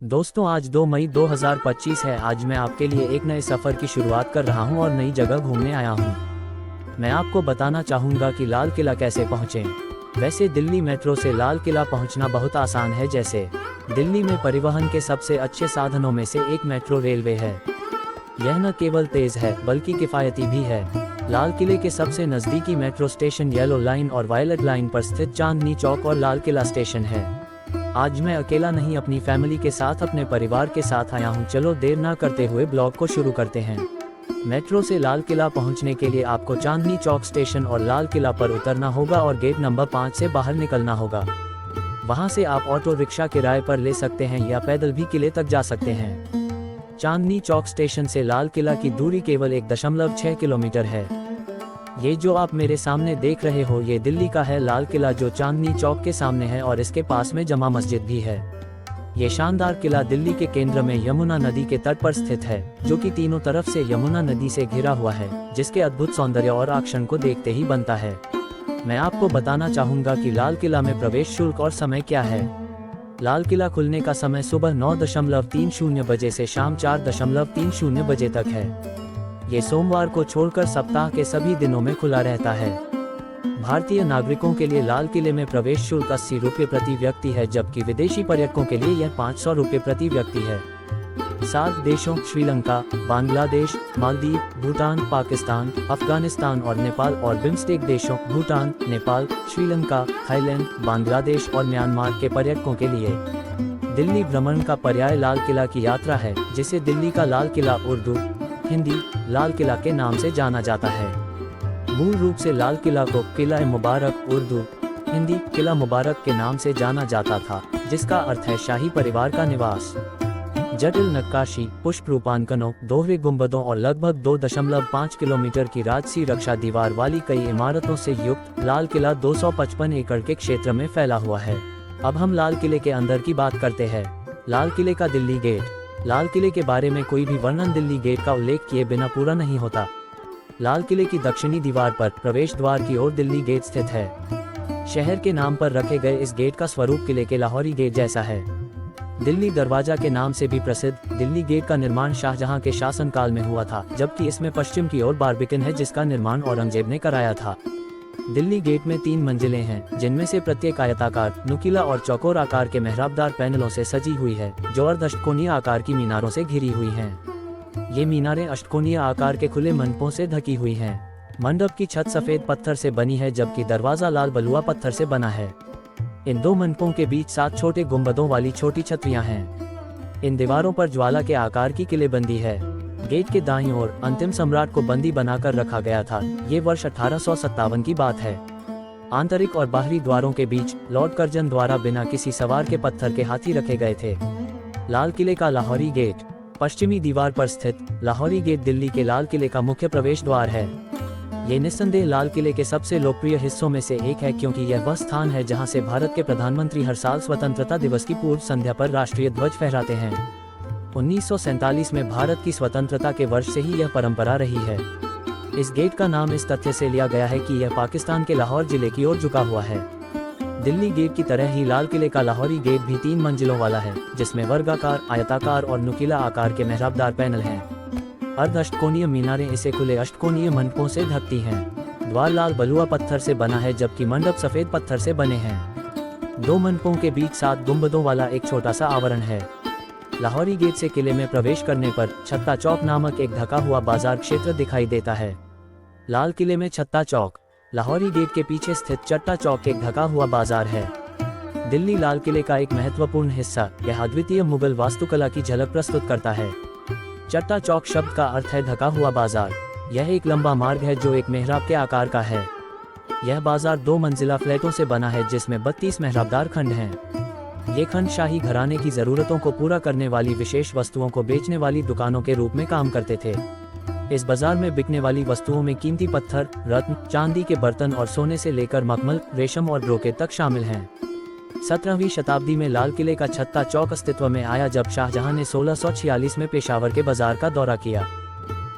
दोस्तों आज 2 मई 2025 है। आज मैं आपके लिए एक नए सफ़र की शुरुआत कर रहा हूं और नई जगह घूमने आया हूं। मैं आपको बताना चाहूँगा कि लाल किला कैसे पहुँचें। वैसे दिल्ली मेट्रो से लाल किला पहुँचना बहुत आसान है। जैसे दिल्ली में परिवहन के सबसे अच्छे साधनों में से एक मेट्रो रेलवे है। यह न केवल तेज़ है बल्कि किफ़ायती भी है। लाल किले के सबसे नज़दीकी मेट्रो स्टेशन येलो लाइन और वायलेट लाइन पर स्थित चांदनी चौक और लाल किला स्टेशन है। आज मैं अकेला नहीं, अपनी फैमिली के साथ, अपने परिवार के साथ आया हूं। चलो देर ना करते हुए ब्लॉग को शुरू करते हैं। मेट्रो से लाल किला पहुंचने के लिए आपको चांदनी चौक स्टेशन और लाल किला पर उतरना होगा और गेट नंबर 5 से बाहर निकलना होगा। वहां से आप ऑटो रिक्शा किराए पर ले सकते हैं या पैदल भी किले तक जा सकते हैं। चांदनी चौक स्टेशन से लाल किला की दूरी केवल 1.6 किलोमीटर है। ये जो आप मेरे सामने देख रहे हो ये दिल्ली का है लाल किला, जो चांदनी चौक के सामने है और इसके पास में जमा मस्जिद भी है। ये शानदार किला दिल्ली के केंद्र में यमुना नदी के तट पर स्थित है, जो कि तीनों तरफ से यमुना नदी से घिरा हुआ है, जिसके अद्भुत सौंदर्य और आकर्षण को देखते ही बनता है। मैं आपको बताना चाहूँगा कि लाल किला में प्रवेश शुल्क और समय क्या है। लाल किला खुलने का समय सुबह 9:30 बजे से शाम 4:30 बजे तक है। ये सोमवार को छोड़कर सप्ताह के सभी दिनों में खुला रहता है। भारतीय नागरिकों के लिए लाल किले में प्रवेश शुल्क 80 रुपये प्रति व्यक्ति है, जबकि विदेशी पर्यटकों के लिए यह 500 रुपये प्रति व्यक्ति है। 7 देशों श्रीलंका, बांग्लादेश, मालदीव, भूटान, पाकिस्तान, अफगानिस्तान और नेपाल और बिम्स्टेक देशों भूटान, नेपाल, श्रीलंका, थाईलैंड, बांग्लादेश और म्यांमार के पर्यटकों के लिए दिल्ली भ्रमण का पर्याय लाल किला की यात्रा है, जिसे दिल्ली का लाल किला उर्दू हिंदी लाल किला के नाम से जाना जाता है। मूल रूप से लाल किला को किला मुबारक उर्दू हिंदी किला मुबारक के नाम से जाना जाता था, जिसका अर्थ है शाही परिवार का निवास। जटिल नक्काशी, पुष्प रूपांकनों, दोहरे गुंबदों और लगभग 2.5 किलोमीटर की राजसी रक्षा दीवार वाली कई इमारतों से युक्त लाल किला 255 एकड़ के क्षेत्र में फैला हुआ है। अब हम लाल किले के अंदर की बात करते हैं। लाल किले का दिल्ली गेट। लाल किले के बारे में कोई भी वर्णन दिल्ली गेट का उल्लेख किए बिना पूरा नहीं होता। लाल किले की दक्षिणी दीवार पर प्रवेश द्वार की ओर दिल्ली गेट स्थित है। शहर के नाम पर रखे गए इस गेट का स्वरूप किले के लाहौरी गेट जैसा है। दिल्ली दरवाजा के नाम से भी प्रसिद्ध दिल्ली गेट का निर्माण शाहजहां के शासनकाल में हुआ था, जबकि इसमें पश्चिम की ओर बारबिकन है, जिसका निर्माण औरंगजेब ने कराया था। दिल्ली गेट में 3 मंजिलें हैं, जिनमें से प्रत्येक आयताकार, नुकीला और चौकोर आकार के मेहराबदार पैनलों से सजी हुई है, जो अर्ध-अष्टकोणीय आकार की मीनारों से घिरी हुई हैं। ये मीनारें अष्टकोणीय आकार के खुले मंडपों से ढकी हुई हैं। मंडप की छत सफेद पत्थर से बनी है, जबकि दरवाजा लाल बलुआ पत्थर से बना है। इन 2 मंडपों के बीच 7 छोटे गुंबदों वाली छोटी छतरियां हैं। इन दीवारों पर ज्वाला के आकार की किलेबंदी है। गेट के दाईं ओर अंतिम सम्राट को बंदी बनाकर रखा गया था। ये वर्ष 1857 की बात है। आंतरिक और बाहरी द्वारों के बीच लॉर्ड कर्जन द्वारा बिना किसी सवार के पत्थर के हाथी रखे गए थे। लाल किले का लाहौरी गेट। पश्चिमी दीवार पर स्थित लाहौरी गेट दिल्ली के लाल किले का मुख्य प्रवेश द्वार है। ये निस्संदेह लाल किले के सबसे लोकप्रिय हिस्सों में से एक है, क्योंकि यह वह स्थान है जहां से भारत के प्रधानमंत्री हर साल स्वतंत्रता दिवस की पूर्व संध्या पर राष्ट्रीय ध्वज फहराते हैं। 1947 में भारत की स्वतंत्रता के वर्ष से ही यह परंपरा रही है। इस गेट का नाम इस तथ्य से लिया गया है कि यह पाकिस्तान के लाहौर जिले की ओर झुका हुआ है। दिल्ली गेट की तरह ही लाल किले का लाहौरी गेट भी 3 मंजिलों वाला है, जिसमें वर्गाकार, आयताकार और नुकीला आकार के मेहराबदार पैनल हैं। अर्ध-अष्टकोणीय मीनारें इसे खुले अष्टकोणीय मंडपों से ढकती हैं। द्वार लाल बलुआ पत्थर से बना है, जबकि मंडप सफेद पत्थर से बने हैं। 2 मंडपों के बीच 7 गुंबदों वाला एक छोटा सा आवरण है। लाहौरी गेट से किले में प्रवेश करने पर छत्ता चौक नामक एक ढका हुआ बाजार क्षेत्र दिखाई देता है। लाल किले में छत्ता चौक। लाहौरी गेट के पीछे स्थित चट्टा चौक एक ढका हुआ बाजार है। दिल्ली लाल किले का एक महत्वपूर्ण हिस्सा, यह अद्वितीय मुगल वास्तुकला की झलक प्रस्तुत करता है। चट्टा चौक शब्द का अर्थ है ढका हुआ बाजार। यह एक लंबा मार्ग है जो एक मेहराब के आकार का है। यह बाजार 2 मंजिला फ्लैटों से बना है, जिसमें 32 मेहराबदार खंड हैं। ये खंड शाही घराने की जरूरतों को पूरा करने वाली विशेष वस्तुओं को बेचने वाली दुकानों के रूप में काम करते थे। इस बाजार में बिकने वाली वस्तुओं में कीमती पत्थर, रत्न, चांदी के बर्तन और सोने से लेकर मखमल, रेशम और ब्रोकेट तक शामिल हैं। 17वीं शताब्दी में लाल किले का छत्ता चौक अस्तित्व में आया, जब शाहजहां ने 1646 में पेशावर के बाजार का दौरा किया।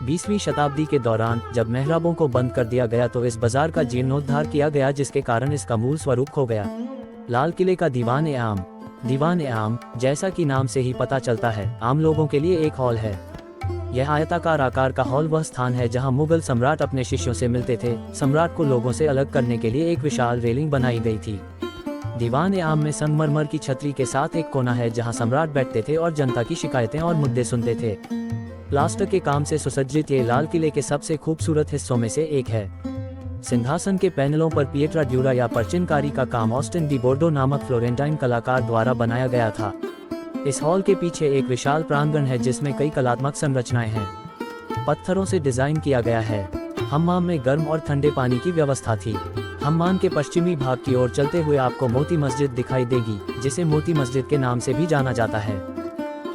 20वीं शताब्दी के दौरान जब मेहराबों को बंद कर दिया गया तो इस बाजार का जीर्णोद्धार किया गया, जिसके कारण इसका मूल स्वरूप खो गया। लाल किले का दीवान-ए-आम। दीवान-ए-आम, जैसा कि नाम से ही पता चलता है, आम लोगों के लिए एक हॉल है। यह आयताकार आकार का हॉल वह स्थान है जहां मुगल सम्राट अपने शिष्यों से मिलते थे। सम्राट को लोगों से अलग करने के लिए एक विशाल रेलिंग बनाई गई थी। दीवान-ए-आम में संगमरमर की छतरी के साथ एक कोना है जहां सम्राट बैठते थे और जनता की शिकायतें और मुद्दे सुनते थे। प्लास्टर के काम से सुसज्जित ये लाल किले के सबसे खूबसूरत हिस्सों में से एक है। सिंहासन के पैनलों पर पिएट्रा ड्यूरा या परचिनकारी का काम ऑस्टिन डी बोर्डो नामक फ्लोरेंटाइन कलाकार द्वारा बनाया गया था। इस हॉल के पीछे एक विशाल प्रांगण है जिसमें कई कलात्मक संरचनाएं हैं। पत्थरों से डिजाइन किया गया है। हम्माम में गर्म और ठंडे पानी की व्यवस्था थी। हम्माम के पश्चिमी भाग की ओर चलते हुए आपको मोती मस्जिद दिखाई देगी, जिसे मोती मस्जिद के नाम से भी जाना जाता है।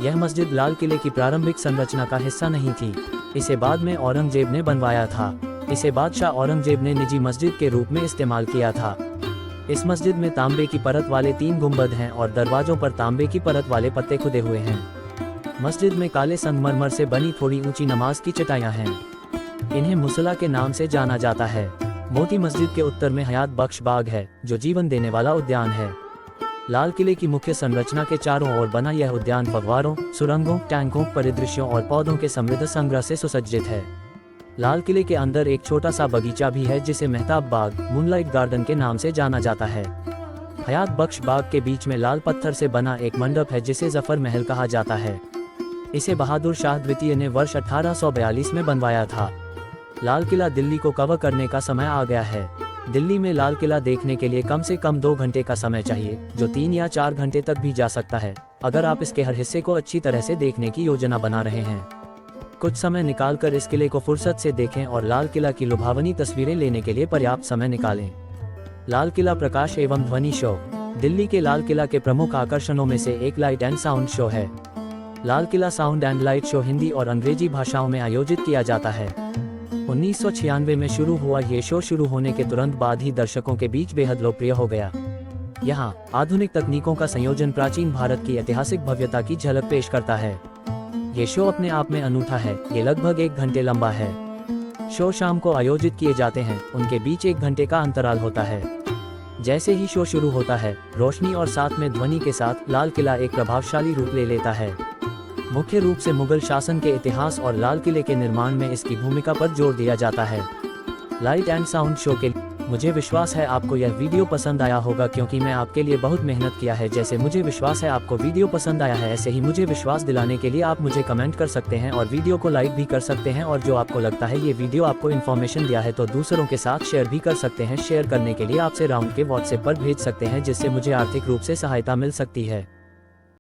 यह मस्जिद लाल किले की प्रारंभिक संरचना का हिस्सा नहीं थी। इसे बाद में औरंगजेब ने बनवाया था। इसे बादशाह औरंगजेब ने निजी मस्जिद के रूप में इस्तेमाल किया था। इस मस्जिद में तांबे की परत वाले 3 गुंबद हैं और दरवाजों पर तांबे की परत वाले पत्ते खुदे हुए हैं। मस्जिद में काले संगमरमर से बनी थोड़ी ऊंची नमाज की चटाइयां हैं। इन्हें मुसल्ला के नाम से जाना जाता है। मोती मस्जिद के उत्तर में हयात बख्श बाग है, जो जीवन देने वाला उद्यान है। लाल किले की मुख्य संरचना के चारों ओर बना यह उद्यान फव्वारों, सुरंगों, टैंकों, परिदृश्यों और पौधों के समृद्ध संग्रह से सुसज्जित है। लाल किले के अंदर एक छोटा सा बगीचा भी है जिसे मेहताब बाग, मूनलाइट गार्डन के नाम से जाना जाता है। हयात बख्श बाग के बीच में लाल पत्थर से बना एक मंडप है जिसे जफर महल कहा जाता है। इसे बहादुर शाह द्वितीय ने वर्ष 1842 में बनवाया था। लाल किला दिल्ली को कवर करने का समय आ गया है। दिल्ली में लाल किला देखने के लिए कम से कम 2 घंटे का समय चाहिए, जो 3 या 4 घंटे तक भी जा सकता है, अगर आप इसके हर हिस्से को अच्छी तरह से देखने की योजना बना रहे हैं। कुछ समय निकालकर इस किले को फुर्सत से देखें और लाल किला की लुभावनी तस्वीरें लेने के लिए पर्याप्त समय निकालें। लाल किला प्रकाश एवं ध्वनि शो दिल्ली के लाल किला के प्रमुख आकर्षणों में से एक लाइट एंड साउंड शो है। Lal Qila sound and light show Hindi और अंग्रेजी भाषाओं में आयोजित किया जाता है। 1996 में शुरू हुआ ये शो शुरू होने के तुरंत बाद ही दर्शकों के बीच बेहद लोकप्रिय हो गया। यहाँ आधुनिक तकनीकों का संयोजन प्राचीन भारत की ऐतिहासिक भव्यता की झलक पेश करता है। ये शो अपने आप में अनूठा है। ये लगभग 1 घंटे लंबा है। शो शाम को आयोजित किए जाते हैं, उनके बीच 1 घंटे का अंतराल होता है। जैसे ही शो शुरू होता है, रोशनी और साथ में ध्वनि के साथ लाल किला एक प्रभावशाली रूप ले लेता है। मुख्य रूप से मुगल शासन के इतिहास और लाल किले के निर्माण में इसकी भूमिका पर जोर दिया जाता है। लाइट एंड साउंड शो के मुझे विश्वास है आपको यह वीडियो पसंद आया होगा, क्योंकि मैं आपके लिए बहुत मेहनत किया है। जैसे मुझे विश्वास है आपको वीडियो पसंद आया है, ऐसे ही मुझे विश्वास दिलाने के लिए आप मुझे कमेंट कर सकते हैं और वीडियो को लाइक भी कर सकते हैं। और जो आपको लगता है ये वीडियो आपको इन्फॉर्मेशन दिया है तो दूसरों के साथ शेयर भी कर सकते हैं। शेयर करने के लिए आपसे राउंड के व्हाट्सएप पर भेज सकते हैं, जिससे मुझे आर्थिक रूप से सहायता मिल सकती है।